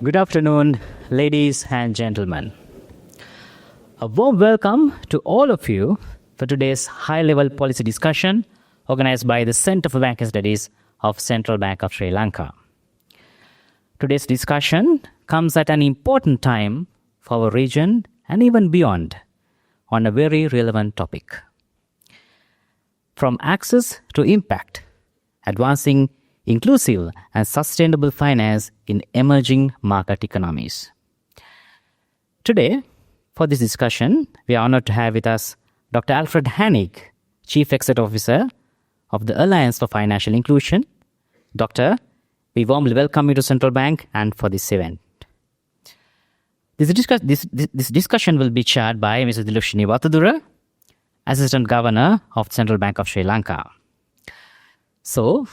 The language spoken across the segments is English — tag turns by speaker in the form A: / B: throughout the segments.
A: Good afternoon, ladies and gentlemen. A warm welcome to all of you for today's high-level policy discussion organized by the Center for Banking Studies of Central Bank of Sri Lanka. Today's discussion comes at an important time for our region and even beyond on a very relevant topic. From access to impact, advancing inclusive and sustainable finance in emerging market economies. Today, for this discussion, we are honored to have with us Dr. Alfred Hannig, Chief Executive Officer of the Alliance for Financial Inclusion. Doctor, we warmly welcome you to Central Bank and for this event. This discussion will be chaired by Mr. Dilrukshini, Assistant Governor of Central Bank of Sri Lanka. So,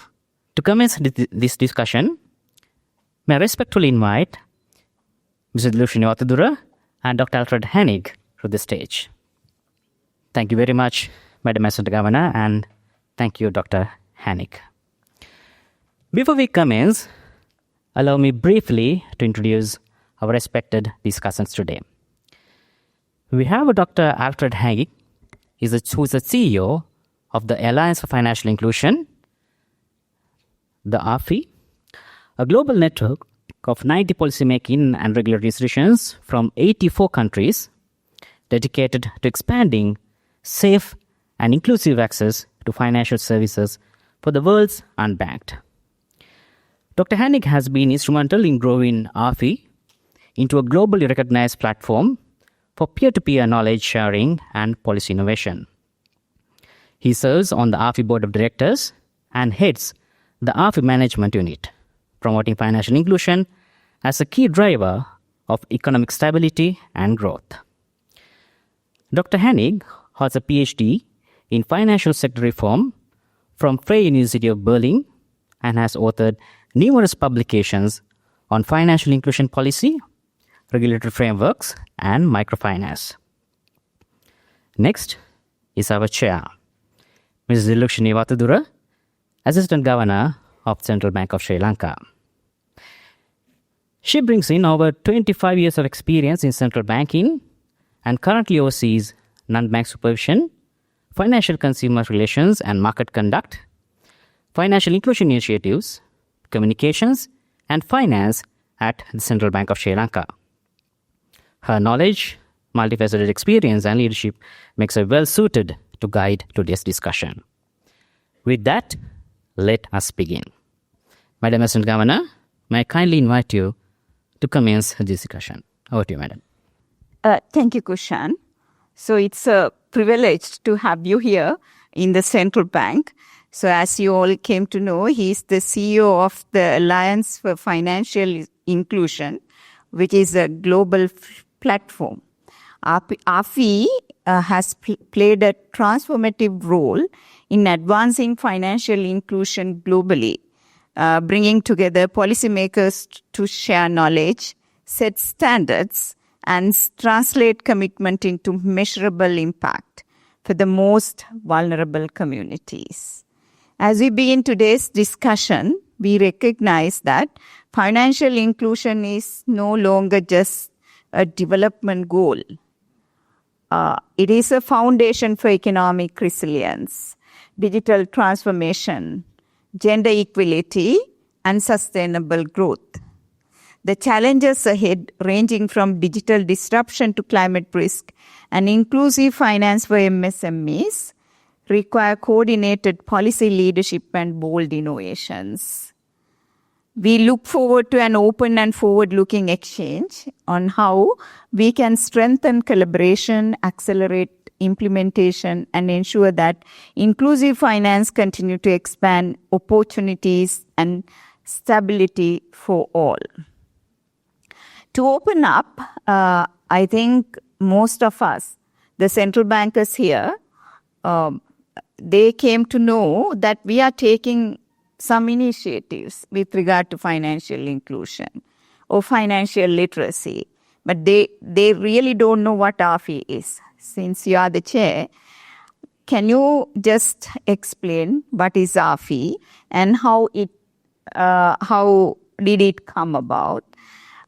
A: to commence this discussion, may I respectfully invite Mr. Dilrukshini and Dr. Alfred Hannig to the stage. Thank you very much, Madam Assistant Governor, and thank you, Dr. Hannig. Before we commence, allow me briefly to introduce our respected discussants today. We have Dr. Alfred Hannig, who is the CEO of the Alliance for Financial Inclusion, the AFI, a global network of 90 policymaking and regulatory institutions from 84 countries dedicated to expanding safe and inclusive access to financial services for the world's unbanked. Dr. Hannig has been instrumental in growing AFI into a globally recognized platform for peer-to-peer knowledge sharing and policy innovation. He serves on the AFI Board of Directors and heads the AFI Management Unit, promoting financial inclusion as a key driver of economic stability and growth. Dr. Hannig holds a PhD in financial sector reform from Freie University of Berlin and has authored numerous publications on financial inclusion policy, regulatory frameworks, and microfinance. Next is our chair, Mrs. Dilrukshini, Assistant Governor of Central Bank of Sri Lanka. She brings in over 25 years of experience in central banking and currently oversees non-bank supervision, financial consumer relations and market conduct, financial inclusion initiatives, communications, and finance at the Central Bank of Sri Lanka. Her knowledge, multifaceted experience, and leadership makes her well suited to guide today's discussion. With that, let us begin. Madam Assistant Governor, may I kindly invite you to commence this discussion. Over to you, Madam.
B: Thank you, Kushan. So it's a privilege to have you here in the Central Bank. So as you all came to know, he's the CEO of the Alliance for Financial Inclusion, which is a global platform. AFI has played a transformative role in advancing financial inclusion globally, bringing together policymakers to share knowledge, set standards, and translate commitment into measurable impact for the most vulnerable communities. As we begin today's discussion, we recognize that financial inclusion is no longer just a development goal. It is a foundation for economic resilience, digital transformation, gender equality, and sustainable growth. The challenges ahead, ranging from digital disruption to climate risk and inclusive finance for MSMEs, require coordinated policy leadership and bold innovations. We look forward to an open and forward-looking exchange on how we can strengthen collaboration, accelerate implementation, and ensure that inclusive finance continue to expand opportunities and stability for all. To open up, I think most of us, the central bankers here, they came to know that we are taking some initiatives with regard to financial inclusion or financial literacy, but they really don't know what AFI is. Since you are the chair, can you just explain what is AFI and how did it come about?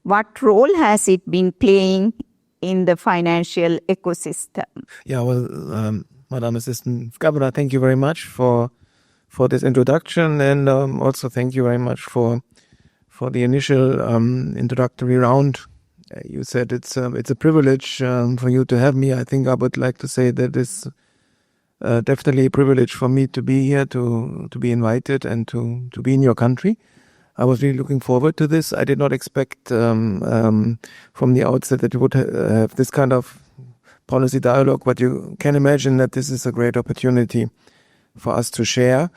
B: What role has it been playing in the financial ecosystem?
C: Yeah, well, Madam Assistant Governor, thank you very much for this introduction, and also thank you very much for the initial introductory round. You said it's a privilege for you to have me. I think I would like to say that it's definitely a privilege for me to be here, to be invited, and to be in your country. I was really looking forward to this. I did not expect from the outset that you would have this kind of policy dialogue, but you can imagine that this is a great opportunity for us to share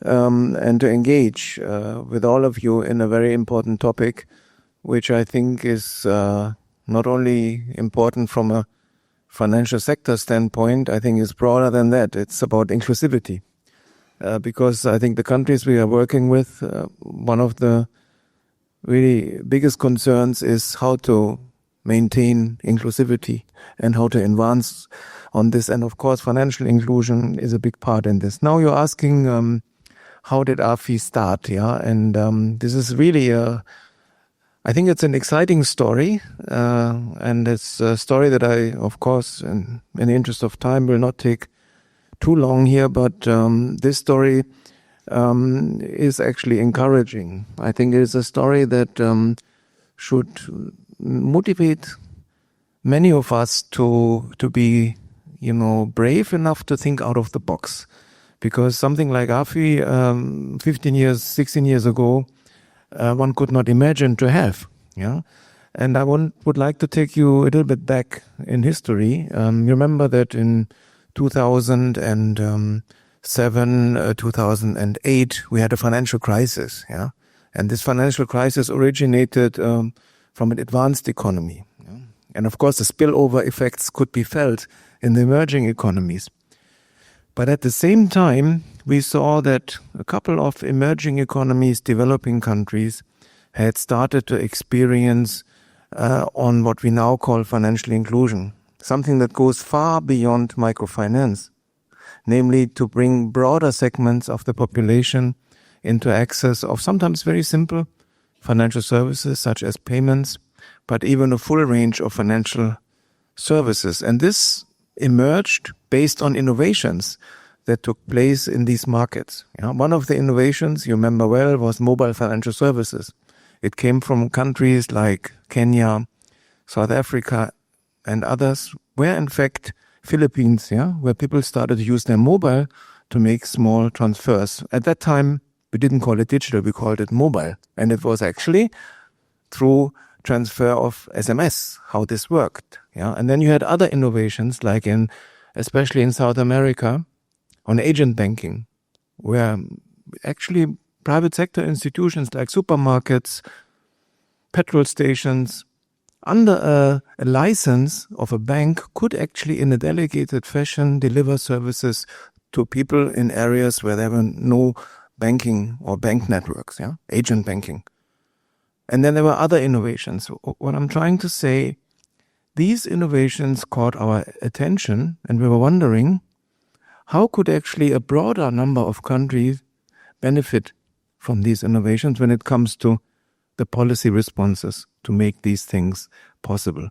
C: and to engage with all of you in a very important topic, which I think is not only important from a financial sector standpoint, I think is broader than that. It's about inclusivity. Because I think the countries we are working with, one of the really biggest concerns is how to maintain inclusivity and how to advance on this. And of course, financial inclusion is a big part in this. Now you're asking, how did AFI start? Yeah, and this is really I think it's an exciting story, and it's a story that I, of course, in the interest of time, will not take too long here, but this story is actually encouraging. I think it is a story that should motivate many of us to be, brave enough to think out of the box. Because something like AFI 15 years, 16 years ago, one could not imagine to have. Yeah, and I would like to take you a little bit back in history. You remember that in 2007, 2008, we had a financial crisis. Yeah, and this financial crisis originated from an advanced economy. Yeah? And of course, the spillover effects could be felt in the emerging economies. But at the same time, we saw that a couple of emerging economies, developing countries, had started to experience on what we now call financial inclusion, something that goes far beyond microfinance, namely to bring broader segments of the population into access of sometimes very simple financial services such as payments, but even a full range of financial services. And this emerged based on innovations that took place in these markets. One of the innovations, you remember well, was mobile financial services. It came from countries like Kenya, South Africa, and others, where in fact Philippines, where people started to use their mobile to make small transfers. At that time, we didn't call it digital, we called it mobile. And it was actually through transfer of SMS, how this worked. And then you had other innovations, like especially in South America, on agent banking, where actually private sector institutions like supermarkets, petrol stations, under a license of a bank could actually in a delegated fashion deliver services to people in areas where there were no banking or bank networks, agent banking. And then there were other innovations. What I'm trying to say, these innovations caught our attention, and we were wondering, how could actually a broader number of countries benefit from these innovations when it comes to the policy responses to make these things possible?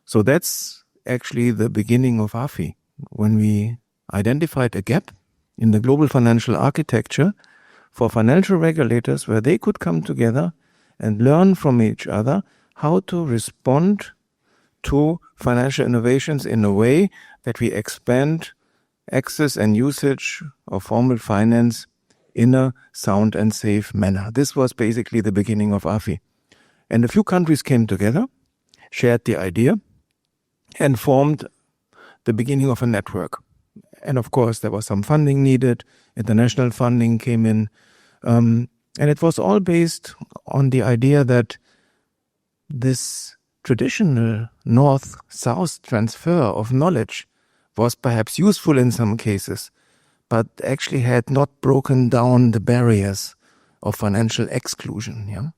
C: So that's actually the beginning of AFI, when we identified a gap in the global financial architecture for financial regulators where they could come together and learn from each other how to respond to financial innovations in a way that we expand access and usage of formal finance in a sound and safe manner. This was basically the beginning of AFI. And a few countries came together, shared the idea, and formed the beginning of a network. And of course, there was some funding needed. International funding came in. And it was all based on the idea that this traditional north-south transfer of knowledge was perhaps useful in some cases, but actually had not broken down the barriers of financial exclusion.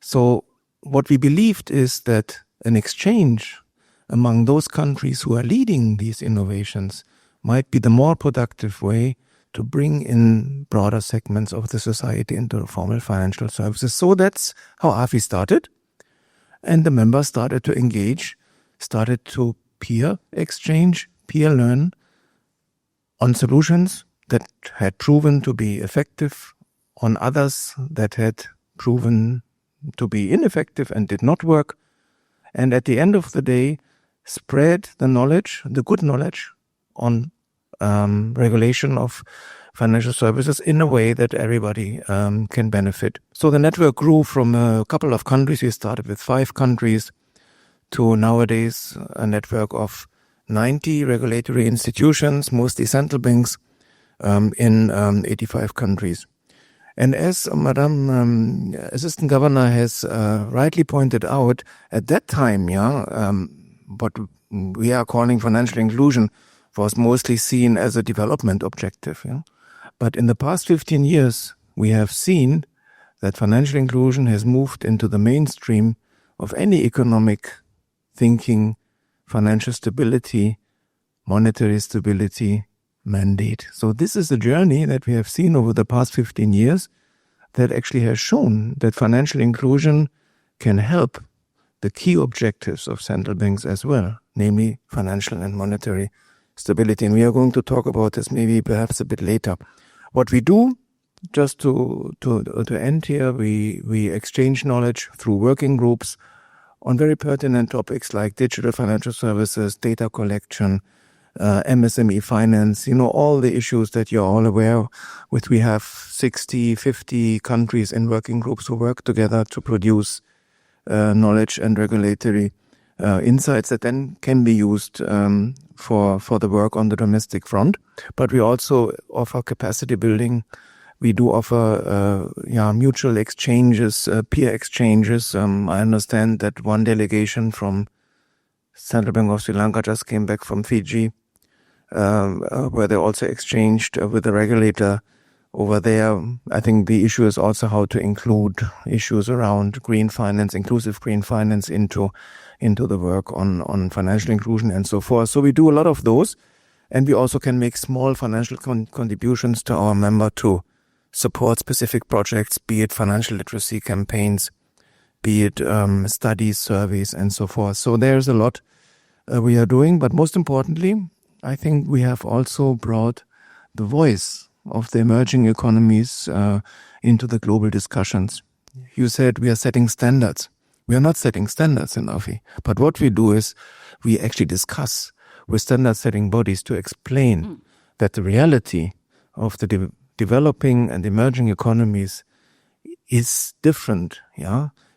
C: So what we believed is that an exchange among those countries who are leading these innovations might be the more productive way to bring in broader segments of the society into formal financial services. So that's how AFI started. And the members started to engage, started to peer exchange, peer learn on solutions that had proven to be effective, on others that had proven to be ineffective and did not work. And at the end of the day, spread the knowledge, the good knowledge on regulation of financial services in a way that everybody can benefit. So the network grew from a couple of countries. We started with 5 countries to nowadays a network of 90 regulatory institutions, mostly central banks, in 85 countries. And as Madam Assistant Governor has rightly pointed out, at that time, what we are calling financial inclusion was mostly seen as a development objective. But in the past 15 years, we have seen that financial inclusion has moved into the mainstream of any economic thinking, financial stability, monetary stability mandate. So this is a journey that we have seen over the past 15 years that actually has shown that financial inclusion can help the key objectives of central banks as well, namely financial and monetary stability. And we are going to talk about this maybe perhaps a bit later. What we do, just to end here, we exchange knowledge through working groups on very pertinent topics like digital financial services, data collection, MSME finance, all the issues that you're all aware with. We have 60, 50 countries in working groups who work together to produce knowledge and regulatory insights that then can be used for the work on the domestic front. But we also offer capacity building. We do offer mutual exchanges, peer exchanges. I understand that one delegation from Central Bank of Sri Lanka just came back from Fiji, where they also exchanged with the regulator over there. I think the issue is also how to include issues around green finance, inclusive green finance into the work on financial inclusion and so forth. So we do a lot of those, and we also can make small financial contributions to our member to support specific projects, be it financial literacy campaigns, be it studies, surveys, and so forth. So there's a lot we are doing, but most importantly, I think we have also brought the voice of the emerging economies into the global discussions. You said we are setting standards. We are not setting standards in AFI, but what we do is we actually discuss with standard-setting bodies to explain that the reality of the developing and emerging economies is different,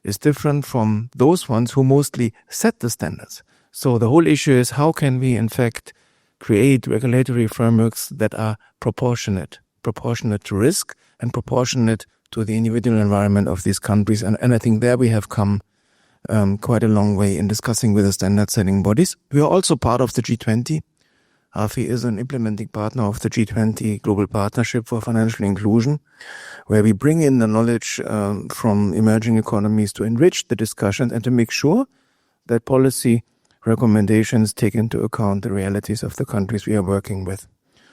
C: is different from those ones who mostly set the standards. So the whole issue is how can we, in fact, create regulatory frameworks that are proportionate to risk and proportionate to the individual environment of these countries. And I think there we have come quite a long way in discussing with the standard-setting bodies. We are also part of the G20. AFI is an implementing partner of the G20 Global Partnership for Financial Inclusion, where we bring in the knowledge from emerging economies to enrich the discussion and to make sure that policy recommendations take into account the realities of the countries we are working with.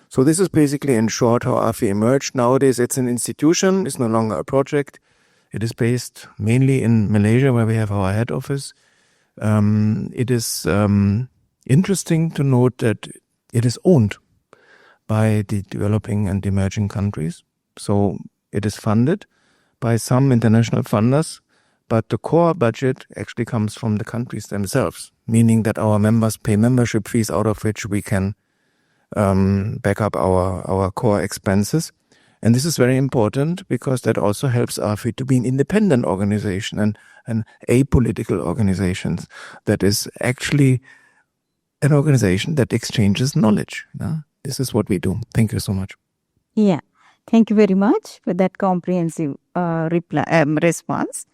C: So this is basically, in short, how AFI emerged. Nowadays, it's an institution. It's no longer a project. It is based mainly in Malaysia, where we have our head office. It is interesting to note that it is owned by the developing and emerging countries. So it is funded by some international funders, but the core budget actually comes from the countries themselves, meaning that our members pay membership fees out of which we can back up our core expenses. And this is very important because that also helps AFI to be an independent organization and an apolitical organization that is actually an organization that exchanges knowledge. This is what we do. Thank you so much.
B: Yeah, thank you very much for that comprehensive response.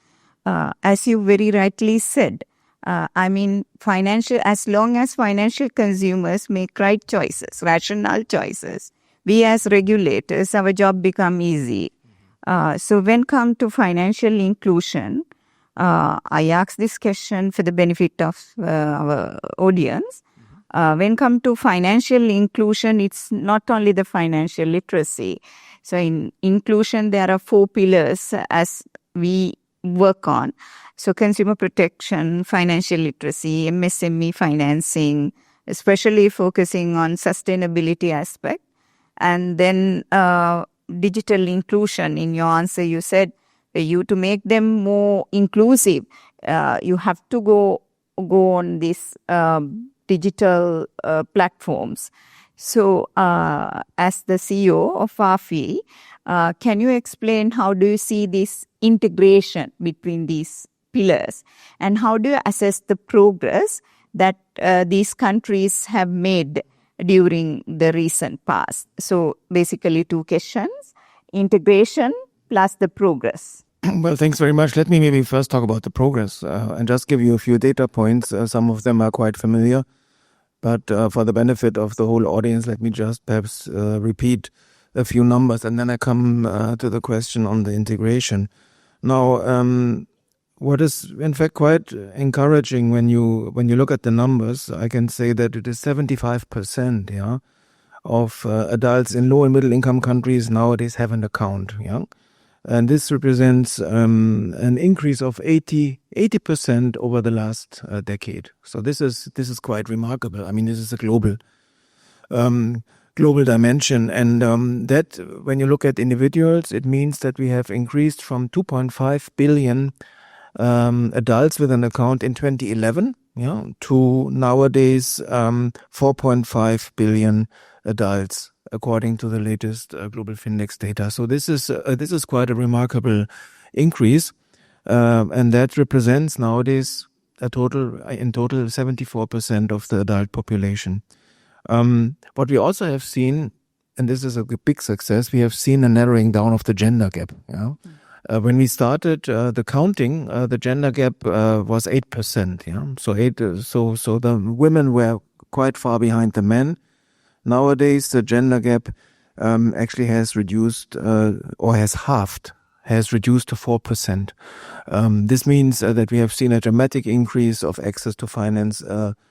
B: As you very rightly said, as long as financial consumers make right choices, rational choices, we as regulators, our job become easy. So when come to financial inclusion, I ask this question for the benefit of our audience. When come to financial inclusion, it's not only the financial literacy. So in inclusion, there are 4 pillars as we work on. So consumer protection, financial literacy, MSME financing, especially focusing on sustainability aspect. And then digital inclusion. In your answer, you said to make them more inclusive, you have to go on these digital platforms. So as the CEO of AFI, can you explain how do you see this integration between these pillars, and how do you assess the progress that these countries have made during the recent past? So basically 2 questions, integration plus the progress.
C: Well, thanks very much. Let me maybe first talk about the progress and just give you a few data points. Some of them are quite familiar, but for the benefit of the whole audience, let me just perhaps repeat a few numbers, and then I come to the question on the integration. Now, what is in fact quite encouraging when you look at the numbers, I can say that it is 75% of adults in low and middle income countries nowadays have an account. And this represents an increase of 80% over the last decade. So this is quite remarkable. I mean, this is a global dimension, and that when you look at individuals, it means that we have increased from 2.5 billion adults with an account in 2011, to nowadays 4.5 billion adults, according to the latest Global Findex data. So this is quite a remarkable increase, and that represents nowadays in total 74% of the adult population. What we also have seen, and this is a big success, we have seen a narrowing down of the gender gap. When we started the counting, the gender gap was 8%. So the women were quite far behind the men. Nowadays, the gender gap actually has reduced or has halved, has reduced to 4%. This means that we have seen a dramatic increase of access to finance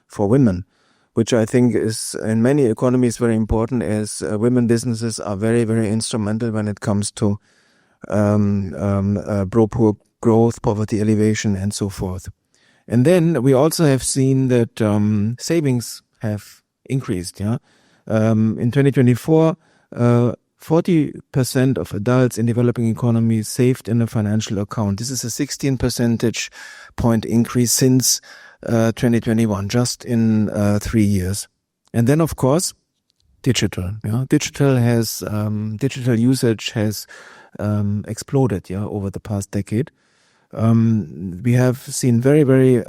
C: for women, which I think is in many economies very important, as women businesses are very, very instrumental when it comes to pro growth, poverty elevation, and so forth. And then we also have seen that savings have increased. In 2024, 40% of adults in developing economies saved in a financial account. This is a 16 percentage point increase since 2021, just in 3 years. And then, of course, digital. Digital usage has exploded over the past decade. We have seen very, very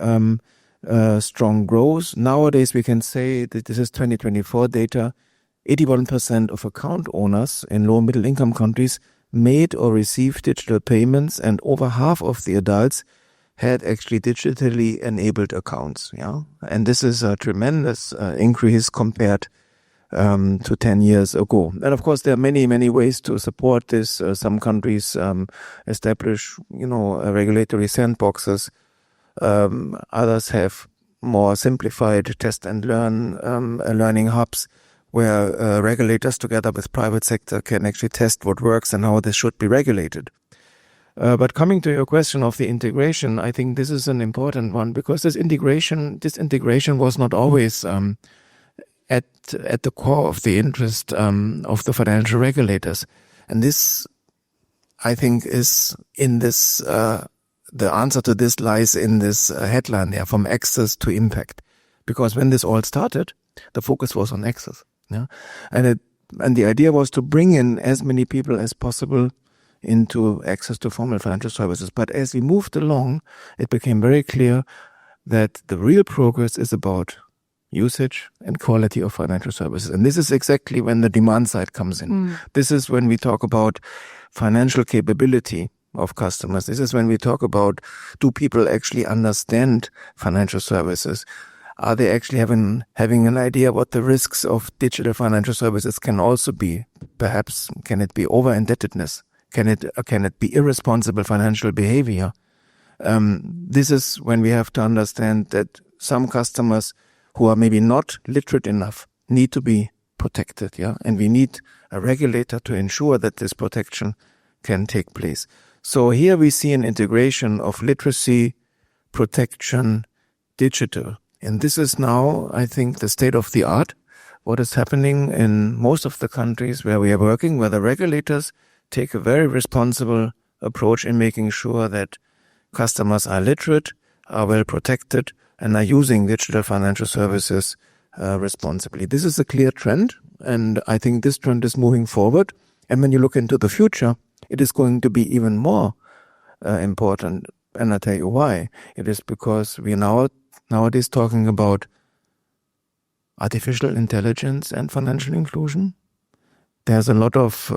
C: strong growth. Nowadays, we can say that this is 2024 data. 81% of account owners in low and middle income countries made or received digital payments, and over half of the adults had actually digitally enabled accounts. And this is a tremendous increase compared to 10 years ago. And of course, there are many, many ways to support this. Some countries establish, regulatory sandboxes. Others have more simplified test and learning hubs, where regulators together with private sector can actually test what works and how this should be regulated. But coming to your question of the integration, I think this is an important one, because this integration was not always at the core of the interest of the financial regulators. And this, I think, is in this, the answer to this lies in this headline there, from access to impact. Because when this all started, the focus was on access. And the idea was to bring in as many people as possible into access to formal financial services. But as we moved along, it became very clear that the real progress is about usage and quality of financial services. And this is exactly when the demand side comes in. This is when we talk about financial capability of customers. This is when we talk about, do people actually understand financial services? Are they actually having an idea what the risks of digital financial services can also be? Perhaps, can it be over-indebtedness? Can it be irresponsible financial behavior? This is when we have to understand that some customers who are maybe not literate enough need to be protected, and we need a regulator to ensure that this protection can take place. So here we see an integration of literacy, protection, digital. And this is now, I think, the state of the art. What is happening in most of the countries where we are working, where the regulators take a very responsible approach in making sure that customers are literate, are well protected, and are using digital financial services responsibly. This is a clear trend, and I think this trend is moving forward. And when you look into the future, it is going to be even more important. And I'll tell you why. It is because we are nowadays talking about artificial intelligence and financial inclusion. There's a lot of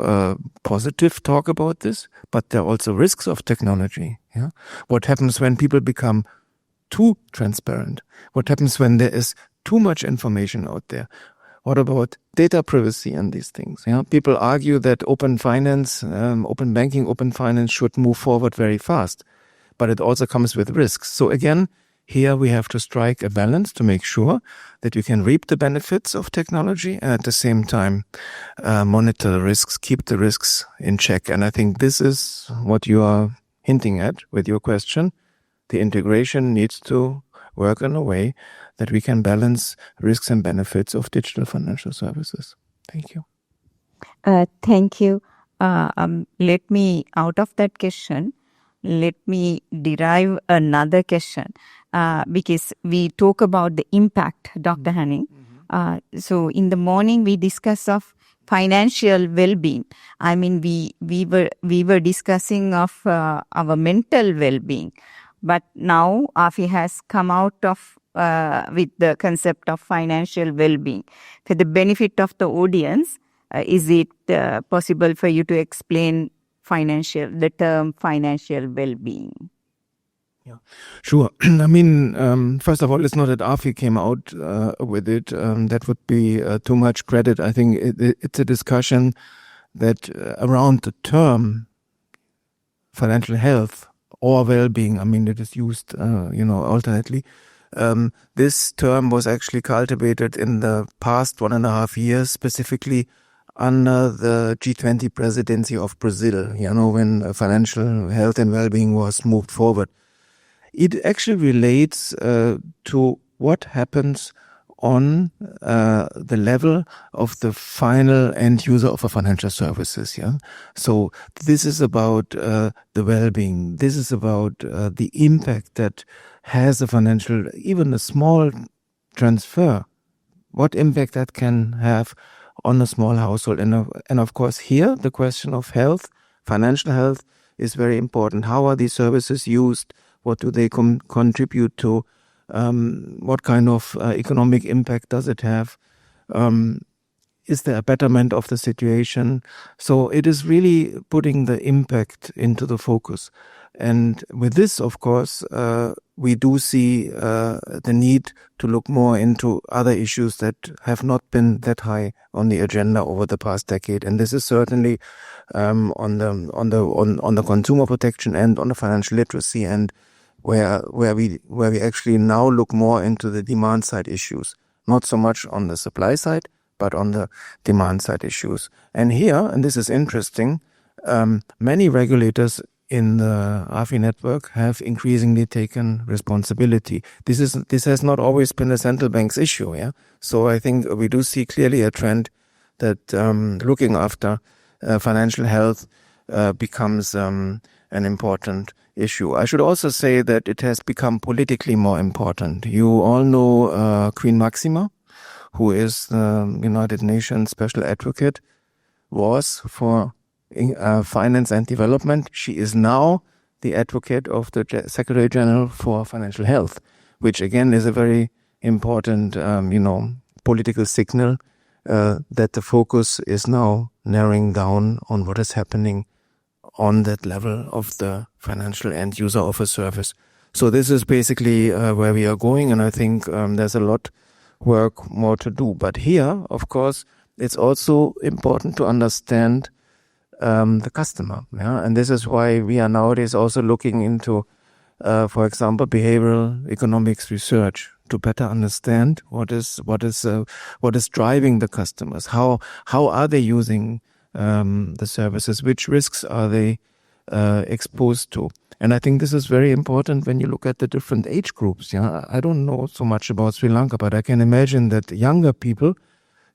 C: positive talk about this, but there are also risks of technology. Yeah? What happens when people become too transparent? What happens when there is too much information out there? What about data privacy and these things? Yeah? People argue that open finance, open banking, open finance should move forward very fast, but it also comes with risks. So again, here we have to strike a balance to make sure that you can reap the benefits of technology and at the same time monitor the risks, keep the risks in check. And I think this is what you are hinting at with your question. The integration needs to work in a way that we can balance risks and benefits of digital financial services. Thank you.
B: Thank you. Let me, out of that question, let me derive another question. Because we talk about the impact, Dr. Hannig. So in the morning we discuss of financial well-being. I mean, we were discussing of our mental well-being, but now AFI has come out of with the concept of financial well-being. For the benefit of the audience, is it possible for you to explain the term financial well-being?
C: Yeah, sure. I mean, first of all, it's not that AFI came out with it. That would be too much credit. I think it's a discussion that around the term financial health or well-being, I mean, it is used, alternately. This term was actually cultivated in the past 1.5 years, specifically under the G20 presidency of Brazil, when financial health and well-being was moved forward. It actually relates to what happens on the level of the final end user of a financial services. Yeah. So this is about the well-being. This is about the impact that has a financial, even a small transfer. What impact that can have on a small household. And of course, here the question of health, financial health, is very important. How are these services used? What do they contribute to? What kind of economic impact does it have? Is there a betterment of the situation? So it is really putting the impact into the focus. And with this, of course, we do see the need to look more into other issues that have not been that high on the agenda over the past decade. And this is certainly on the consumer protection and on the financial literacy and where we actually now look more into the demand side issues, not so much on the supply side, but on the demand side issues. And here, and this is interesting, many regulators in the AFI network have increasingly taken responsibility. This has not always been a central bank's issue. Yeah. So I think we do see clearly a trend that looking after financial health becomes an important issue. I should also say that it has become politically more important. You all know Queen Maxima, who is the United Nations Special Advocate, was for finance and development. She is now the advocate of the Secretary General for Financial Health, which again is a very important, political signal that the focus is now narrowing down on what is happening on that level of the financial end user of a service. So this is basically where we are going, and I think there's a lot work more to do. But here, of course, it's also important to understand the customer. Yeah? And this is why we are nowadays also looking into, for example, behavioral economics research to better understand what is driving the customers. How are they using the services? Which risks are they exposed to. And I think this is very important when you look at the different age groups. Yeah, I don't know so much about Sri Lanka, but I can imagine that younger people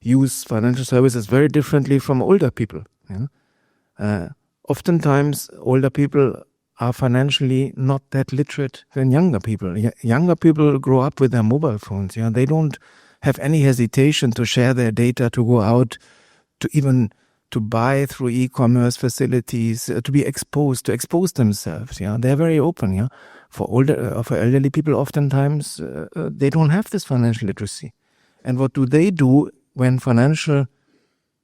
C: use financial services very differently from older people. Yeah? Oftentimes, older people are financially not that literate than younger people. Younger people grow up with their mobile phones. Yeah, they don't have any hesitation to share their data, to go out, to buy through e-commerce facilities, to be exposed, to expose themselves. Yeah, they're very open. Yeah, for elderly people, oftentimes they don't have this financial literacy. And what do they do when financial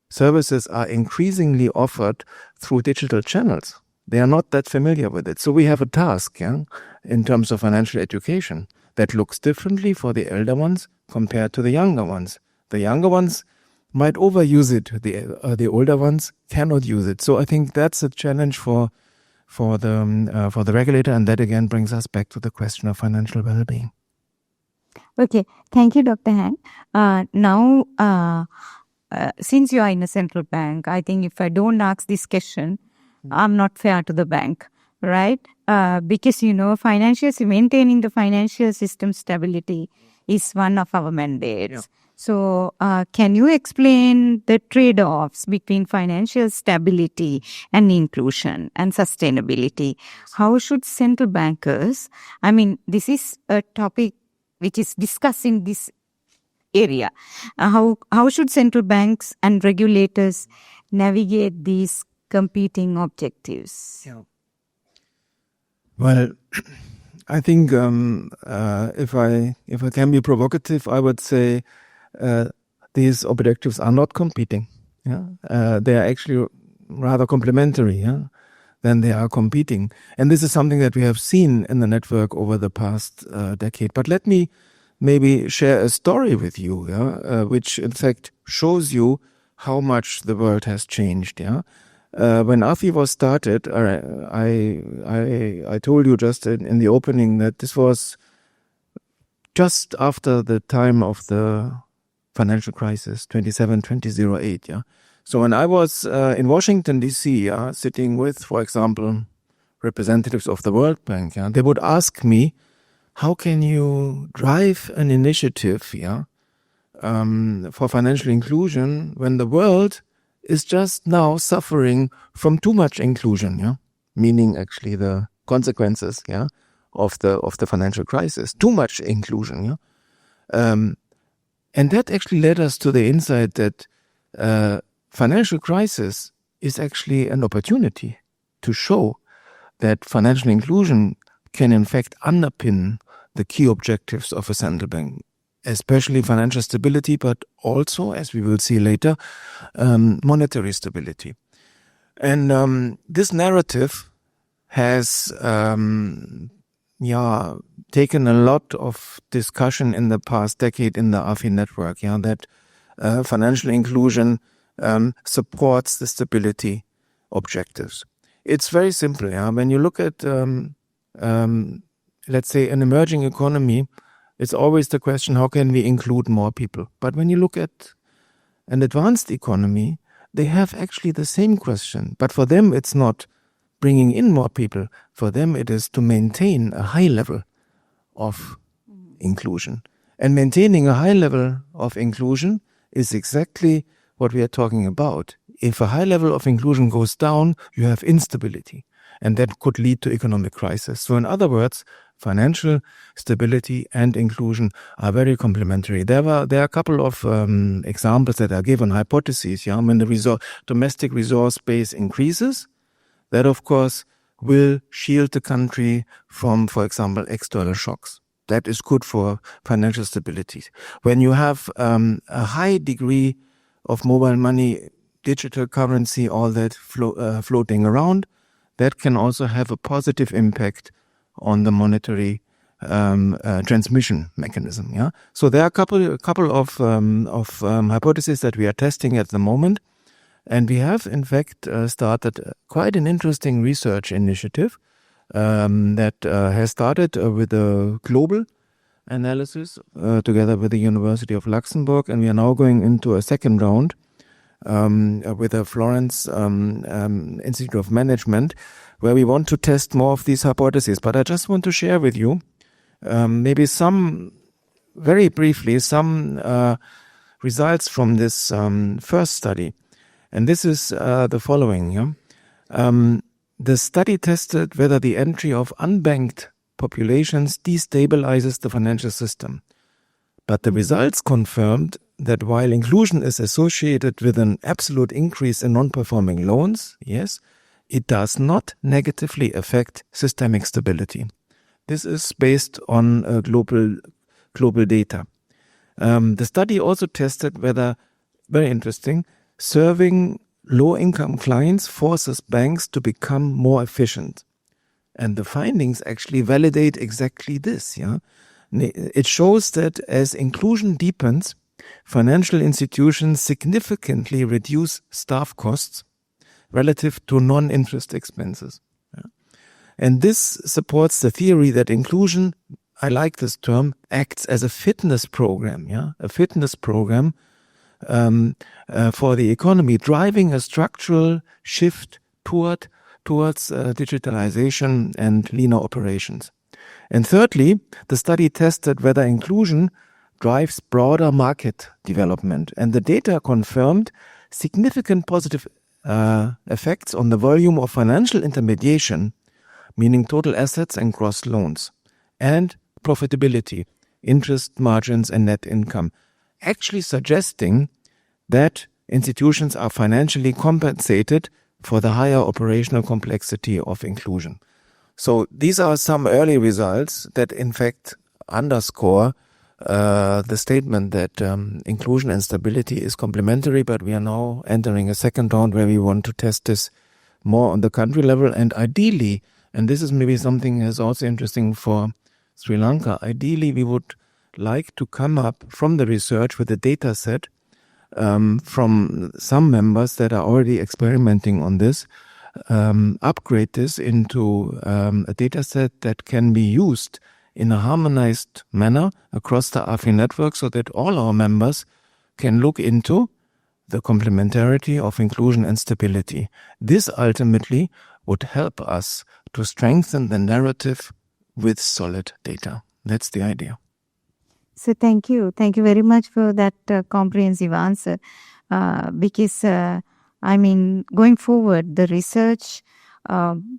C: services are increasingly offered through digital channels? They are not that familiar with it. So we have a task, yeah, in terms of financial education that looks differently for the elder ones compared to the younger ones. The younger ones might overuse it. The older ones cannot use it. So I think that's a challenge for the regulator, and that again brings us back to the question of financial well-being.
B: Okay, thank you, Dr. Han. Now, since you are in a central bank, I think if I don't ask this question, I'm not fair to the bank, right? Because, maintaining the financial system stability is one of our mandates. Yeah. So, can you explain the trade-offs between financial stability and inclusion and sustainability? How should central bankers, this is a topic which is discussing this area. How should central banks and regulators navigate these competing objectives?
C: Yeah. Well, I think if I can be provocative, I would say these objectives are not competing. Yeah, they are actually rather complementary. Yeah, than they are competing, and this is something that we have seen in the network over the past decade. But let me maybe share a story with you, which in fact shows you how much the world has changed. Yeah. When AFI was started, I told you just in the opening that this was just after the time of the financial crisis, 2008. Yeah. So when I was in Washington, D.C., sitting with, for example, representatives of the World Bank, they would ask me, how can you drive an initiative for financial inclusion when the world is just now suffering from too much inclusion, meaning actually the consequences, of the financial crisis, too much inclusion, and that actually led us to the insight that financial crisis is actually an opportunity to show that financial inclusion can in fact underpin the key objectives of a central bank, especially financial stability, but also, as we will see later, monetary stability. And this narrative has taken a lot of discussion in the past decade in the AFI network, that financial inclusion supports the stability objectives. It's very simple. When you look at, let's say, an emerging economy, it's always the question, how can we include more people? But when you look at an advanced economy, they have actually the same question. But for them, it's not bringing in more people. For them, it is to maintain a high level of inclusion. And maintaining a high level of inclusion is exactly what we are talking about. If a high level of inclusion goes down, you have instability. And that could lead to economic crisis. So in other words, financial stability and inclusion are very complementary. There are a couple of examples that are given, hypotheses. When the domestic resource base increases, that of course will shield the country from, for example, external shocks. That is good for financial stability. When you have a high degree of mobile money, digital currency, all that floating around, that can also have a positive impact on the monetary transmission mechanism. So there are a couple of hypotheses that we are testing at the moment, and we have in fact started quite an interesting research initiative that has started with a global analysis together with the University of Luxembourg, and we are now going into a second round with the Florence Institute of Management, where we want to test more of these hypotheses. But I just want to share with you maybe very briefly, some results from this first study. And this is the following. The study tested whether the entry of unbanked populations destabilizes the financial system. But the results confirmed that while inclusion is associated with an absolute increase in non-performing loans, yes, it does not negatively affect systemic stability. This is based on global data. The study also tested whether, very interesting, serving low-income clients forces banks to become more efficient. And the findings actually validate exactly this. It shows that as inclusion deepens, financial institutions significantly reduce staff costs relative to non-interest expenses. And this supports the theory that inclusion, I like this term, acts as a fitness program, a fitness program for the economy, driving a structural shift towards digitalization and leaner operations. And thirdly, the study tested whether inclusion drives broader market development. And the data confirmed significant positive effects on the volume of financial intermediation, meaning total assets and gross loans, and profitability, interest margins and net income, actually suggesting that institutions are financially compensated for the higher operational complexity of inclusion. So these are some early results that in fact underscore the statement that inclusion and stability is complementary, but we are now entering a second round where we want to test this more on the country level, and ideally, and this is maybe something that's also interesting for Sri Lanka, ideally we would like to come up from the research with a data set from some members that are already experimenting on this, upgrade this into a data set that can be used in a harmonized manner across the AFI network so that all our members can look into the complementarity of inclusion and stability. This ultimately would help us to strengthen the narrative with solid data. That's the idea.
B: So thank you. Thank you very much for that comprehensive answer. Because, going forward, the research,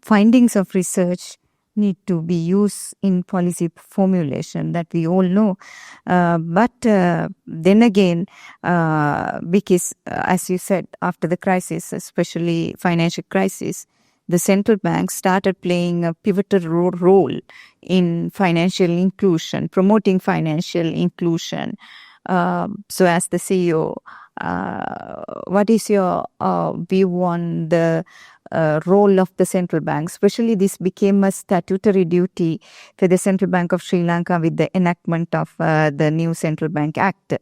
B: findings of research need to be used in policy formulation, that we all know. But then again, because as you said, after the crisis, especially financial crisis, the central bank started playing a pivotal role in financial inclusion, promoting financial inclusion. So as the CEO, what is your view on the role of the central bank? Especially this became a statutory duty for the Central Bank of Sri Lanka with the enactment of the new Central Bank Act.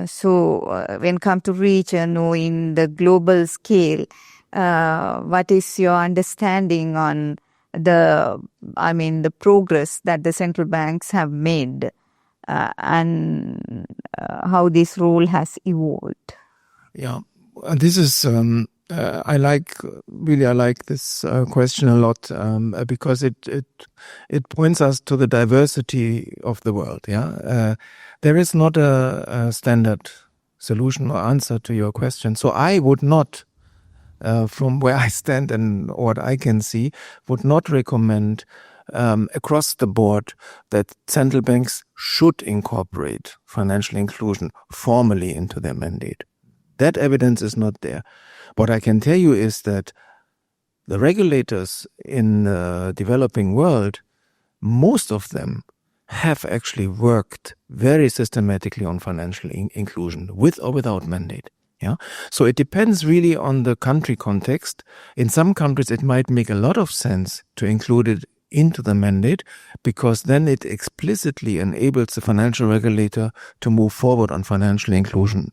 B: So when come to region or in the global scale, what is your understanding on the progress that the central banks have made and how this role has evolved?
C: Yeah, this is, I like this question a lot because it points us to the diversity of the world. There is not a standard solution or answer to your question. So I would not, from where I stand and what I can see, would not recommend across the board that central banks should incorporate financial inclusion formally into their mandate. That evidence is not there. What I can tell you is that the regulators in the developing world, most of them have actually worked very systematically on financial inclusion, with or without mandate. So it depends really on the country context. In some countries, it might make a lot of sense to include it into the mandate because then it explicitly enables the financial regulator to move forward on financial inclusion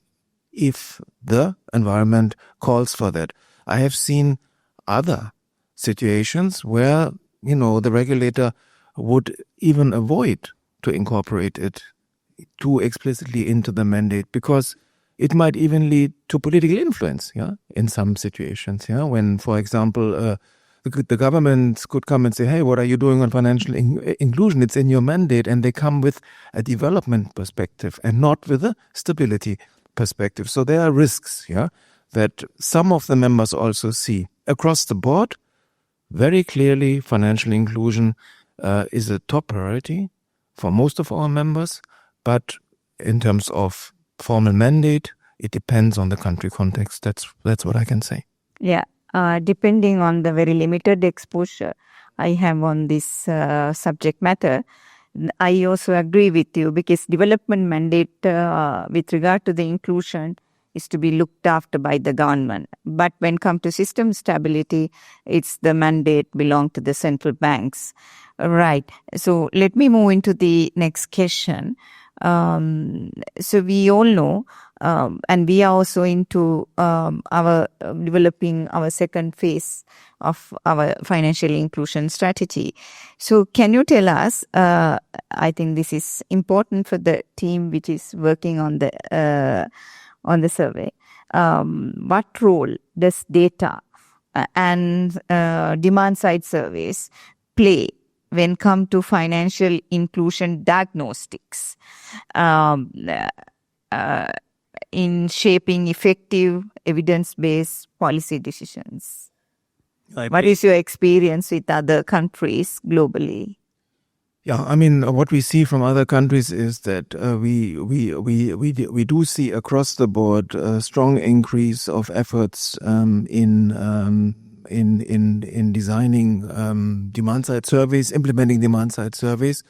C: if the environment calls for that. I have seen other situations where, the regulator would even avoid to incorporate it too explicitly into the mandate because it might even lead to political influence, in some situations, when, for example, The governments could come and say, hey, what are you doing on financial inclusion? It's in your mandate. And they come with a development perspective and not with a stability perspective. So there are risks, that some of the members also see. Across the board, very clearly, financial inclusion is a top priority for most of our members. But in terms of formal mandate, it depends on the country context. That's what I can say.
B: Yeah, depending on the very limited exposure I have on this subject matter, I also agree with you, because development mandate with regard to the inclusion is to be looked after by the government. But when it comes to system stability, it's the mandate belong to the central banks. Right. So let me move into the next question. So we all know, and we are also into our developing our second phase of our financial inclusion strategy. So can you tell us, I think this is important for the team which is working on the survey, what role does data and demand side surveys play when come to financial inclusion diagnostics in shaping effective evidence-based policy decisions? What is your experience with other countries globally?
C: Yeah, I mean, what we see from other countries is that we do see across the board a strong increase of efforts in designing demand side surveys, implementing demand side surveys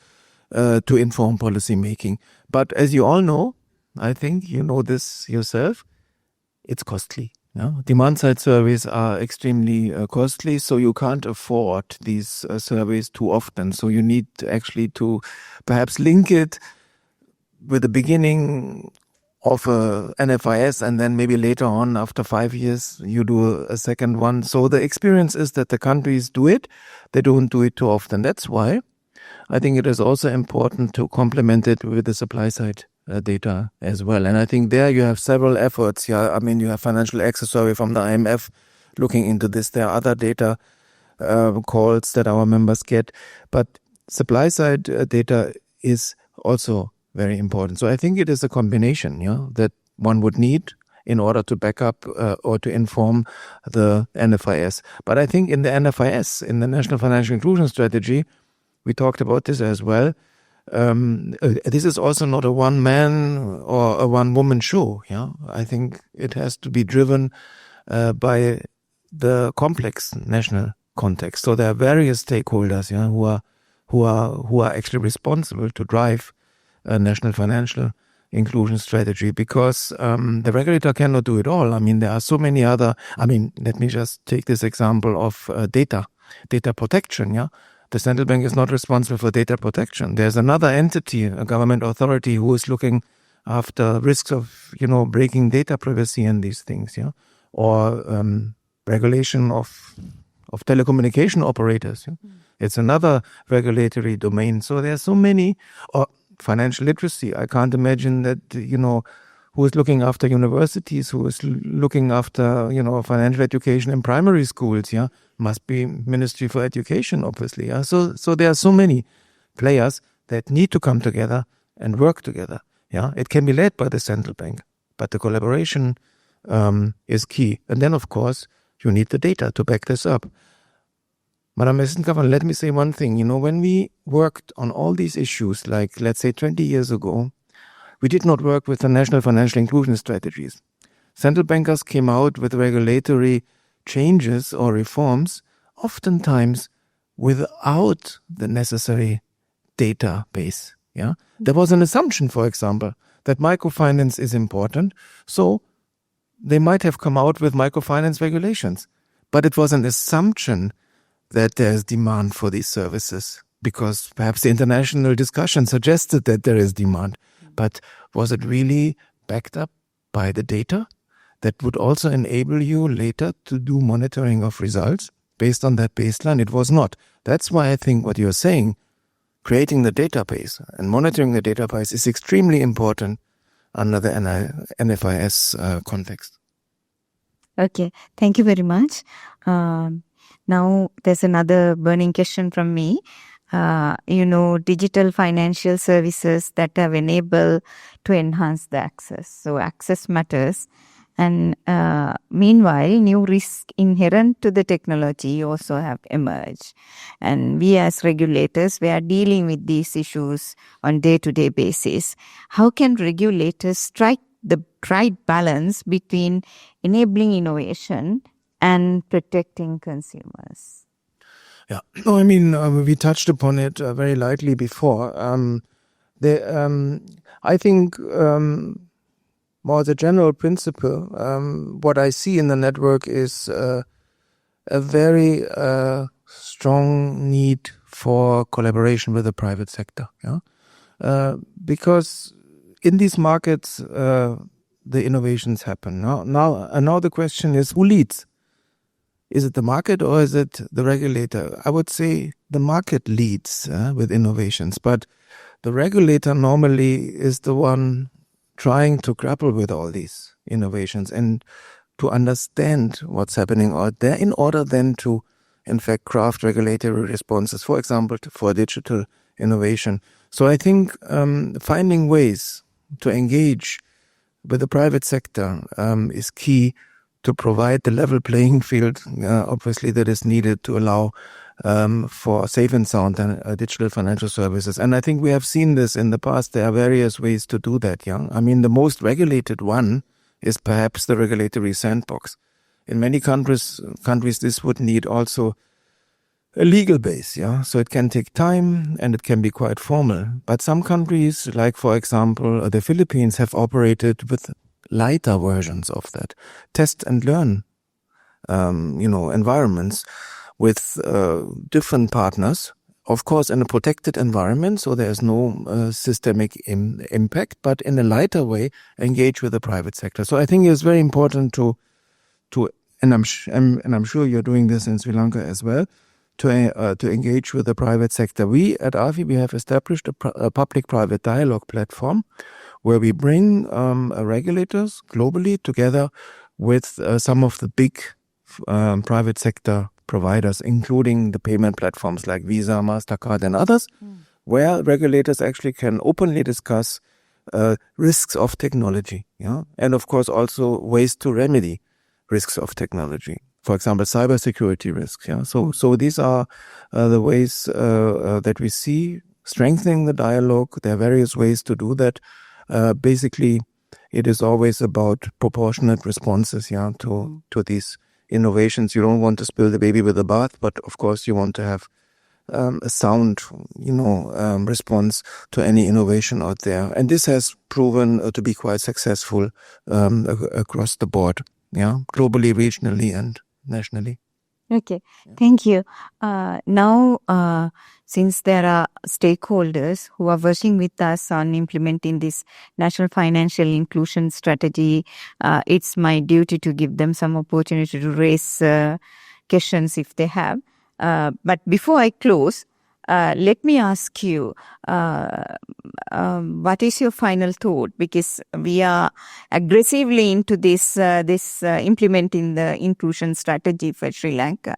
C: to inform policy making. But as you all know, I think you know this yourself, it's costly. Demand side surveys are extremely costly, so you can't afford these surveys too often. So you need actually to perhaps link it with the beginning of a NFIS, and then maybe later on, after 5 years, you do a second one. So the experience is that the countries do it, they don't do it too often. That's why I think it is also important to complement it with the supply side data as well. And I think there you have several efforts. I mean, you have financial access survey from the IMF looking into this. There are other data calls that our members get. But supply side data is also very important. So I think it is a combination that one would need in order to back up or to inform the NFIS. But I think in the NFIS, in the National Financial Inclusion Strategy, we talked about this as well. This is also not a one-man or a one-woman show. I think it has to be driven by the complex national context. So there are various stakeholders who are actually responsible to drive a national financial inclusion strategy, because the regulator cannot do it all. I mean, there are so many other. I mean, let me just take this example of data protection. The central bank is not responsible for data protection. There's another entity, a government authority, who is looking after risks of, breaking data privacy and these things, or regulation of telecommunication operators. It's another regulatory domain. So there are so many. Or financial literacy. I can't imagine that, who is looking after universities, who is looking after, financial education in primary schools, must be Ministry for Education, obviously. So there are so many players that need to come together and work together. It can be led by the central bank, but the collaboration is key. And then, of course, you need the data to back this up. Madam Assistant Governor, let me say one thing. When we worked on all these issues, like, let's say 20 years ago, we did not work with the national financial inclusion strategies. Central bankers came out with regulatory changes or reforms, oftentimes without the necessary database. There was an assumption, for example, that microfinance is important, so they might have come out with microfinance regulations. But it was an assumption that there's demand for these services, because perhaps the international discussion suggested that there is demand. But was it really backed up by the data that would also enable you later to do monitoring of results based on that baseline? It was not. That's why I think what you're saying, creating the database and monitoring the database, is extremely important under the NFIS context.
B: Okay, thank you very much. Now, there's another burning question from me. Digital financial services that have enabled to enhance the access. So access matters. And meanwhile, new risks inherent to the technology also have emerged. And we as regulators, we are dealing with these issues on day-to-day basis. How can regulators strike the right balance between enabling innovation and protecting consumers?
C: Yeah, no, I mean, we touched upon it very lightly before. I think more as a general principle, what I see in the network is a very strong need for collaboration with the private sector. Yeah, because in these markets, the innovations happen. Now the question is, who leads? Is it the market or is it the regulator? I would say the market leads with innovations, but the regulator normally is the one trying to grapple with all these innovations and to understand what's happening out there in order then to, in fact, craft regulatory responses, for example, for digital innovation. So I think finding ways to engage with the private sector is key to provide the level playing field, obviously, that is needed to allow for safe and sound digital financial services. And I think we have seen this in the past. There are various ways to do that. Yeah, I mean, the most regulated one is perhaps the regulatory sandbox. In many countries, this would need also a legal base. Yeah, so it can take time and it can be quite formal. But some countries, like for example the Philippines, have operated with lighter versions of that test and learn, environments with different partners, of course, in a protected environment, so there's no systemic impact, but in a lighter way, engage with the private sector. So I think it's very important to, and I'm sure you're doing this in Sri Lanka as well, to engage with the private sector. We at AFI, we have established a public-private dialogue platform where we bring regulators globally together with some of the big private sector providers, including the payment platforms like Visa, MasterCard, and others, where regulators actually can openly discuss risks of technology, and of course also ways to remedy risks of technology. For example, cybersecurity risks. So these are the ways that we see strengthening the dialogue. There are various ways to do that. Basically, it is always about proportionate responses, to these innovations. You don't want to spill the baby with the bath, but of course you want to have a sound, response to any innovation out there. And this has proven to be quite successful across the board, globally, regionally, and nationally.
B: Okay, thank you. Now, since there are stakeholders who are working with us on implementing this national financial inclusion strategy, it's my duty to give them some opportunity to raise questions if they have. But before I close, let me ask you, what is your final thought? Because we are aggressively into this implementing the inclusion strategy for Sri Lanka.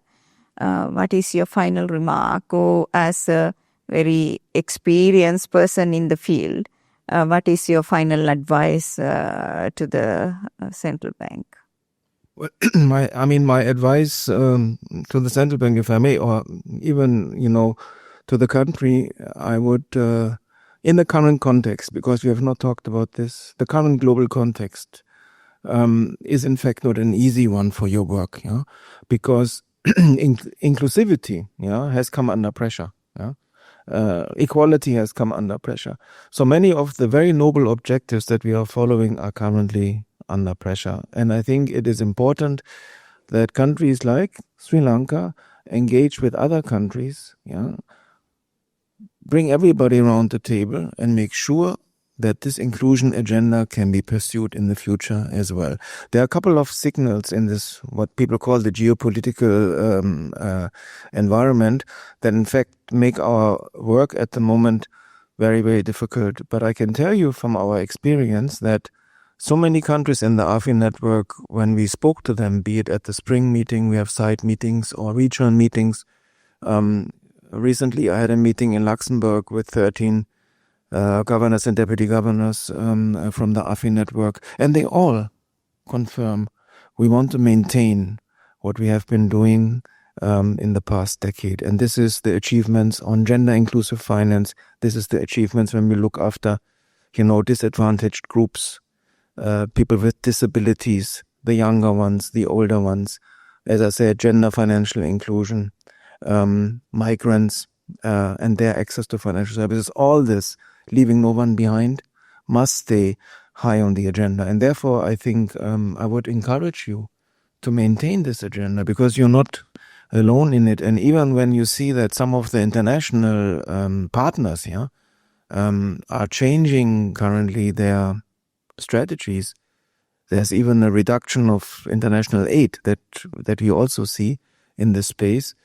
B: What is your final remark? Or as a very experienced person in the field, what is your final advice to the central bank?
C: Well, my advice to the central bank, if I may, or even, to the country, I would, in the current context, because we have not talked about this, the current global context is in fact not an easy one for your work, because inclusivity, has come under pressure, equality has come under pressure. So many of the very noble objectives that we are following are currently under pressure. And I think it is important that countries like Sri Lanka engage with other countries, bring everybody around the table and make sure that this inclusion agenda can be pursued in the future as well. There are a couple of signals in this, what people call the geopolitical environment, that in fact make our work at the moment very, very difficult. But I can tell you from our experience that So many countries in the AFI network, when we spoke to them, be it at the spring meeting, we have side meetings or regional meetings. Recently, I had a meeting in Luxembourg with 13 governors and deputy governors from the AFI network, and they all confirm we want to maintain what we have been doing in the past decade. And this is the achievements on gender inclusive finance. This is the achievements when we look after, disadvantaged groups, people with disabilities, the younger ones, the older ones. As I said, gender financial inclusion, migrants, and their access to financial services. All this, leaving no one behind, must stay high on the agenda. And therefore, I think I would encourage you to maintain this agenda, because you're not alone in it. And even when you see that some of the international partners are changing currently their strategies, there's even a reduction of international aid that we also see in this space,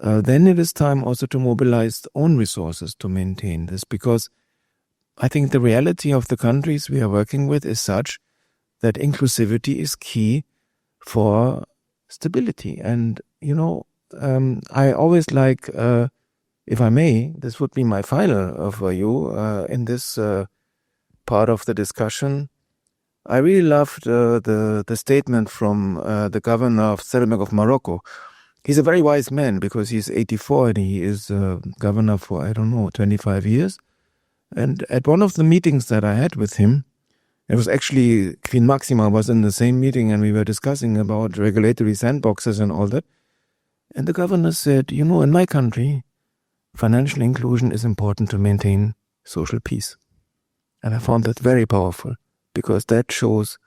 C: then it is time also to mobilize own resources to maintain this, because I think the reality of the countries we are working with is such that inclusivity is key for stability. And, I always like, if I may, this would be my final for you in this part of the discussion. I really loved the statement from the governor of Bank of Morocco. He's a very wise man, because he's 84 and he is governor for, 25 years. And at one of the meetings that I had with him, it was actually Queen Maxima was in the same meeting, and we were discussing about regulatory sandboxes and all that. And the governor said, in my country, financial inclusion is important to maintain social peace. And I found that very powerful, because that shows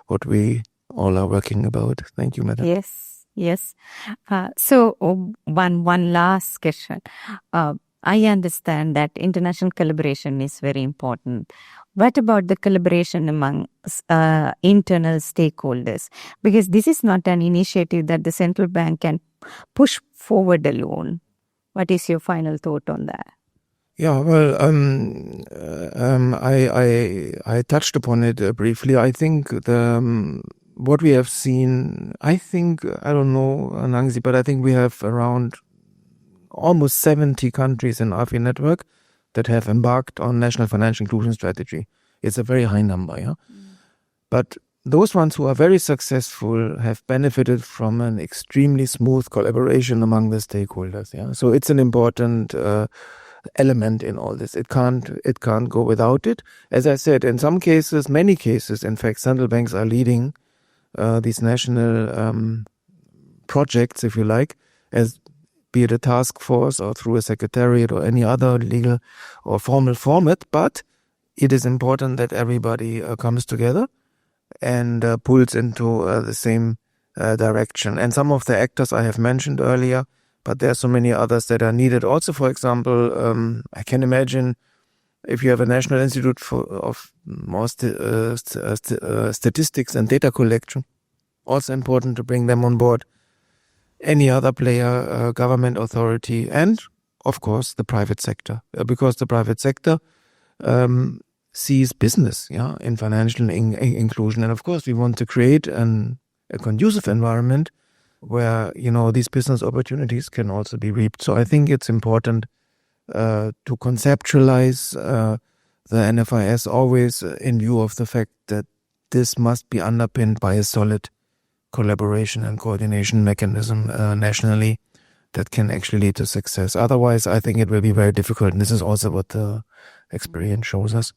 C: what we all are working about. Thank you, madam.
B: Yes. So one last question. I understand that international collaboration is very important. What about the collaboration among internal stakeholders? Because this is not an initiative that the central bank can push forward alone. What is your final thought on that?
C: Yeah, well, I touched upon it briefly. I think what we have seen, I don't know, Nangzi, but I think we have around almost 70 countries in AFI network that have embarked on national financial inclusion strategy. It's a very high number, yeah. But those ones who are very successful have benefited from an extremely smooth collaboration among the stakeholders, yeah. So it's an important element in all this. It can't go without it. As I said, in some cases, many cases, in fact, central banks are leading these national projects, if you like, as be it a task force or through a secretariat or any other legal or formal format. But it is important that everybody comes together and pulls into the same direction. And some of the actors I have mentioned earlier, but there are so many others that are needed. Also, for example, I can imagine if you have a National Institute of Statistics and Data Collection, also important to bring them on board. Any other player, government authority, and of course the private sector, because the private sector sees business, in financial inclusion, and of course we want to create a conducive environment where these business opportunities can also be reaped. So I think it's important to conceptualize the NFIS always in view of the fact that this must be underpinned by a solid collaboration and coordination mechanism nationally that can actually lead to success. Otherwise, I think it will be very difficult. And this is also what the experience shows us.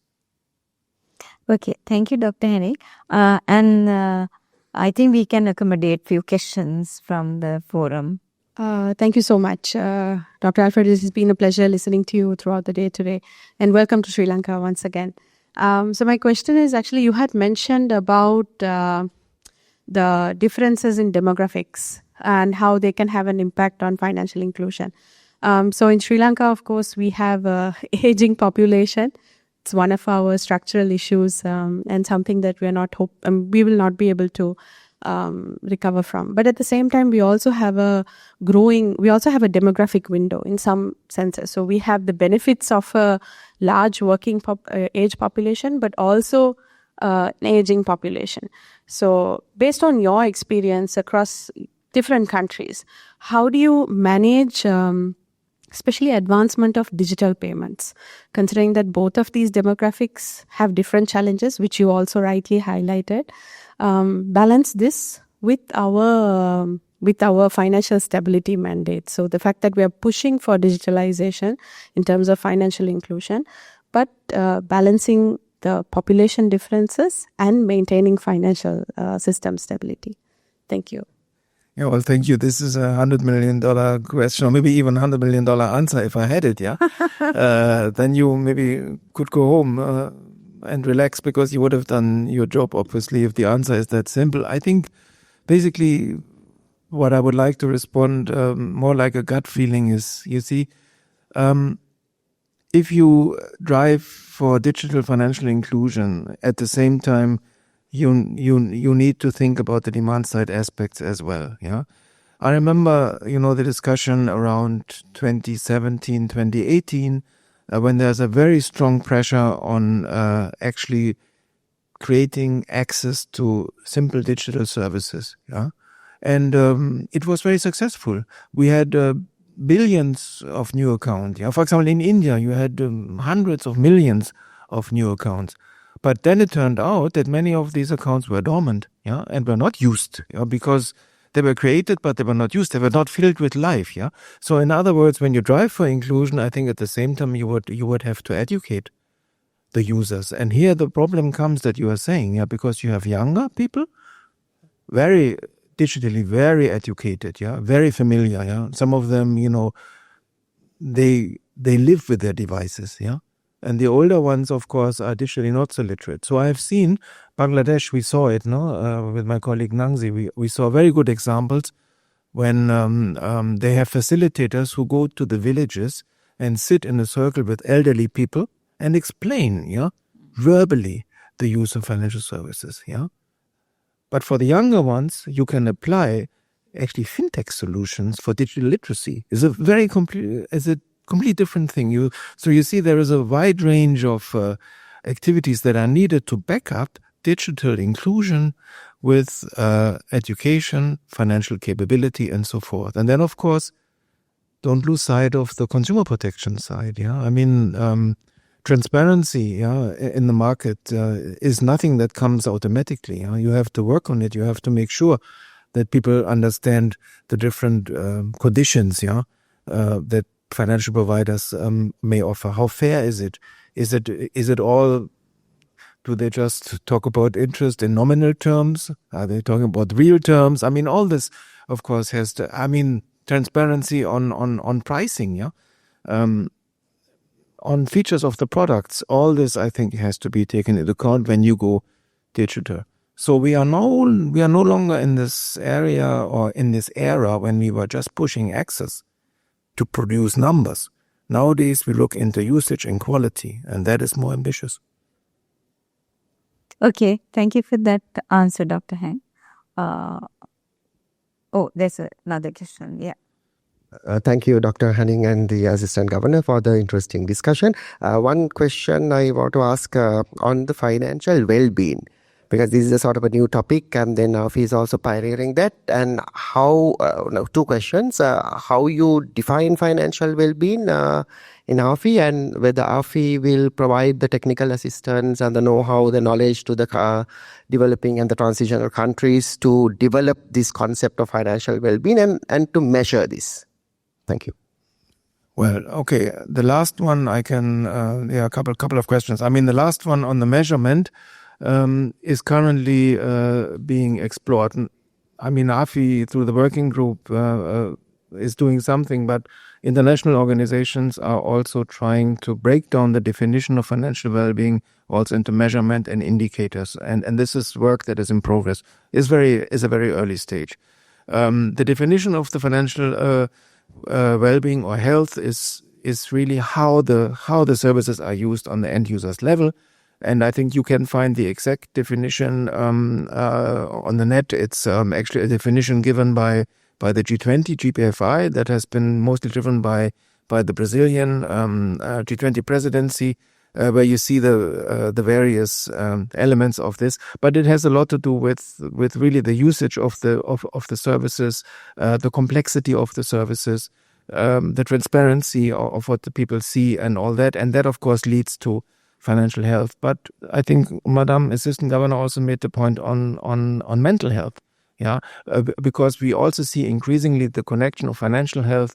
B: Okay, thank you, Dr. Hannig. And I think we can accommodate few questions from the forum.
D: Thank you so much. Dr. Alfred, it has been a pleasure listening to you throughout the day today. And welcome to Sri Lanka once again. So my question is, actually, you had mentioned about the differences in demographics and how they can have an impact on financial inclusion. So in Sri Lanka, of course, we have an aging population. It's one of our structural issues and something that we will not be able to recover from. But at the same time, we also have a demographic window in some senses. So we have the benefits of a large working age population, but also an aging population. So based on your experience across different countries, how do you manage especially advancement of digital payments, considering that both of these demographics have different challenges, which you also rightly highlighted? Balance this with our financial stability mandate. So the fact that we are pushing for digitalization in terms of financial inclusion, but balancing the population differences and maintaining financial system stability. Thank you.
C: Yeah, well, thank you. This is $100 million question, or maybe even $100 million answer if I had it, yeah? Then you maybe could go home and relax because you would have done your job, obviously, if the answer is that simple. I think basically what I would like to respond more like a gut feeling is, you see, if you drive for digital financial inclusion, at the same time, you need to think about the demand side aspects as well. Yeah, I remember, the discussion around 2017, 2018, when there's a very strong pressure on actually creating access to simple digital services. Yeah, and it was very successful. We had billions of new accounts. Yeah, for example, in India, you had hundreds of millions of new accounts. But then it turned out that many of these accounts were dormant, yeah, and were not used, because they were created, but they were not used. They were not filled with life, yeah. So in other words, when you drive for inclusion, I think at the same time you would have to educate the users. And here the problem comes that you are saying, yeah, because you have younger people, very digitally, very educated, yeah, very familiar, yeah. Some of them, they live with their devices, yeah. And the older ones, of course, are digitally not so literate. So I have seen Bangladesh, we saw it, with my colleague Nangzi, we saw very good examples when they have facilitators who go to the villages and sit in a circle with elderly people and explain, verbally the use of financial services, yeah. But for the younger ones, you can apply actually fintech solutions for digital literacy. It's a very complete different thing. So you see there is a wide range of activities that are needed to back up digital inclusion with education, financial capability, and so forth. And then, of course, don't lose sight of the consumer protection side. Yeah, I mean, transparency, in the market is nothing that comes automatically. Yeah? You have to work on it. You have to make sure that people understand the different conditions. Yeah, that financial providers may offer. How fair is it? Is it all? Do they just talk about interest in nominal terms? Are they talking about real terms? I mean, all this, of course, has to. I mean, transparency on pricing. Yeah, on features of the products. All this, I think, has to be taken into account when you go digital. So we are no longer in this area or in this era when we were just pushing access to produce numbers. Nowadays, we look into usage and quality, and that is more ambitious.
B: Okay, thank you for that answer, Dr. Heng. There's another question. Yeah.
E: Thank you, Dr. Hannig and the Assistant Governor, for the interesting discussion. One question I want to ask on the financial well-being, because this is a sort of a new topic, and then AFI is also pioneering that. And how, two questions, how you define financial well-being in AFI, and whether AFI will provide the technical assistance and the know-how, the knowledge to the developing and the transitional countries to develop this concept of financial well-being and to measure this. Thank you.
C: Well, okay, the last one I can, a couple of questions. I mean, the last one on the measurement, is currently being explored. I mean, AFI, through the working group, is doing something, but international organizations are also trying to break down the definition of financial well-being also into measurement and indicators. And this is work that is in progress. Is a very early stage. The definition of the financial well-being or health is really how the services are used on the end user's level. And I think you can find the exact definition on the net. It's actually a definition given by the G20, GPFI, that has been mostly driven by the Brazilian G20 presidency. where you see the various elements of this. But it has a lot to do with really the usage of the services, the complexity of the services, the transparency of what the people see and all that. And that, of course, leads to financial health. But I think Madam Assistant Governor also made the point on mental health. Yeah, because we also see increasingly the connection of financial health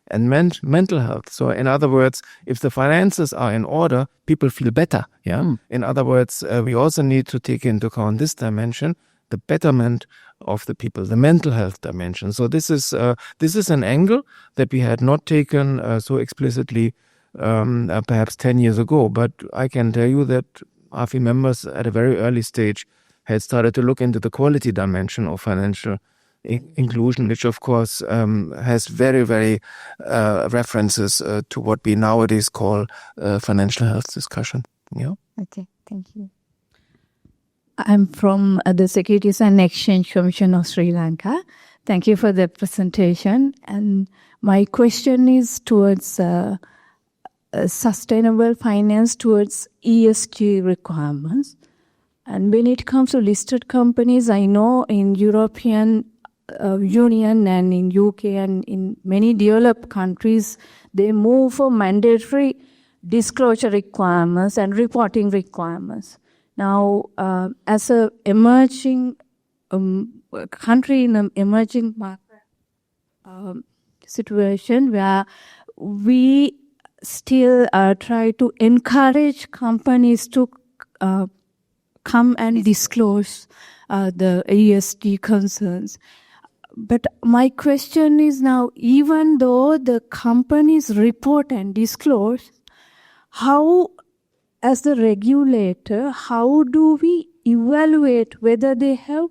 C: and mental health. So in other words, if the finances are in order, people feel better. Yeah. In other words, we also need to take into account this dimension, the betterment of the people, the mental health dimension. So this is an angle that we had not taken so explicitly perhaps 10 years ago. But I can tell you that AFI members at a very early stage had started to look into the quality dimension of financial inclusion, which of course has very, very references to what we nowadays call financial health discussion. Yeah.
B: Okay, thank you.
F: I'm from the Securities and Exchange Commission of Sri Lanka. Thank you for the presentation. And my question is towards sustainable finance, towards ESG requirements. And when it comes to listed companies, I know in European Union and in UK and in many developed countries, they move for mandatory disclosure requirements and reporting requirements. Now, as a emerging country in an emerging market situation where we still try to encourage companies to come and disclose the ESG concerns. But my question is now, even though the companies report and disclose, how, as the regulator, how do we evaluate whether they have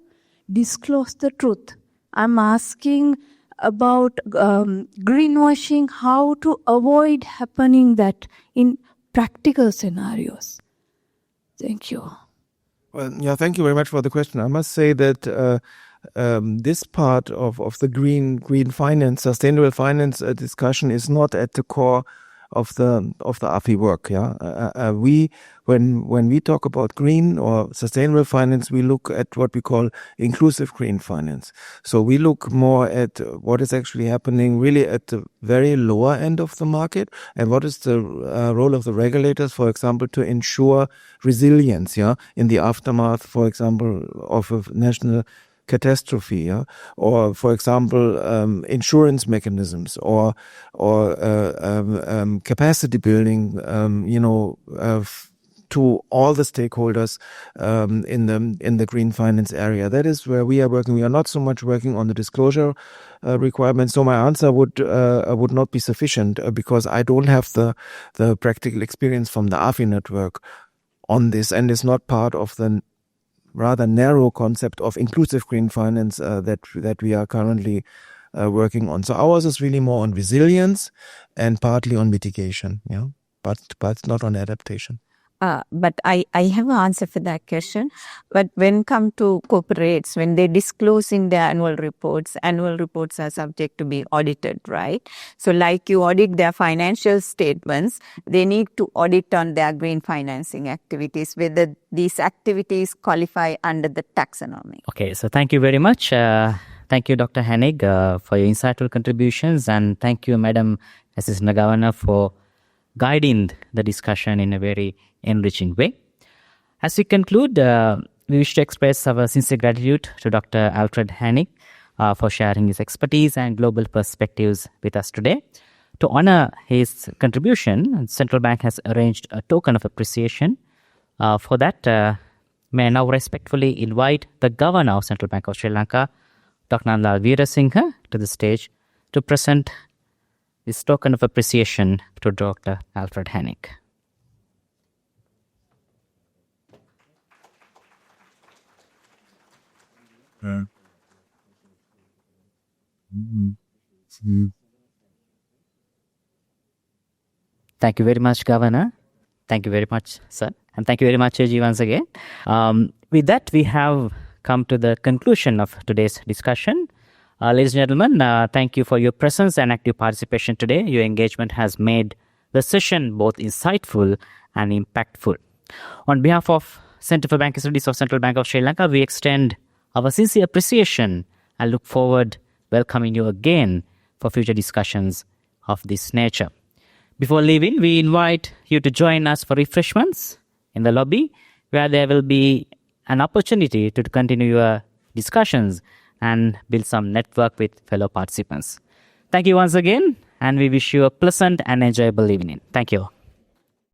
F: disclosed the truth? I'm asking about greenwashing, how to avoid happening that in practical scenarios. Thank you.
C: Well, yeah, thank you very much for the question. I must say that this part of the green finance, sustainable finance discussion is not at the core of the AFI work. Yeah, when we talk about green or sustainable finance, we look at what we call inclusive green finance. So we look more at what is actually happening really at the very lower end of the market, and what is the role of the regulators, for example, to ensure resilience. Yeah, in the aftermath, for example, of a national catastrophe, yeah? Or for example, insurance mechanisms, or capacity building, to all the stakeholders in the green finance area. That is where we are working. We are not so much working on the disclosure requirements. So my answer would not be sufficient because I don't have the practical experience from the AFI network on this, and it's not part of the rather narrow concept of inclusive green finance that we are currently working on. So ours is really more on resilience and partly on mitigation, yeah, but not on adaptation.
B: But I have an answer for that question. But when come to corporates, when they're disclosing their annual reports are subject to be audited, right? So like you audit their financial statements, they need to audit on their green financing activities, whether these activities qualify under the taxonomy.
A: Okay, so thank you very much. Thank you, Dr. Hannig, for your insightful contributions. And thank you, Madam Assistant Governor, for guiding the discussion in a very enriching way. As we conclude, we wish to express our sincere gratitude to Dr. Alfred Hannig for sharing his expertise and global perspectives with us today. To honor his contribution, Central Bank has arranged a token of appreciation. For that, may I now respectfully invite the Governor of Central Bank of Sri Lanka, Dr. Nandlal Veerasinghe, to the stage to present this token of appreciation to Dr. Alfred Hannig. Thank you very much, Governor. Thank you very much, sir. And thank you very much, AG, once again. With that, we have come to the conclusion of today's discussion. Ladies and gentlemen, thank you for your presence and active participation today. Your engagement has made the session both insightful and impactful. On behalf of Center for Banking Studies of Central Bank of Sri Lanka, we extend our sincere appreciation and look forward welcoming you again for future discussions of this nature. Before leaving, we invite you to join us for refreshments in the lobby, where there will be an opportunity to continue your discussions and build some network with fellow participants. Thank you once again, and we wish you a pleasant and enjoyable evening. Thank you.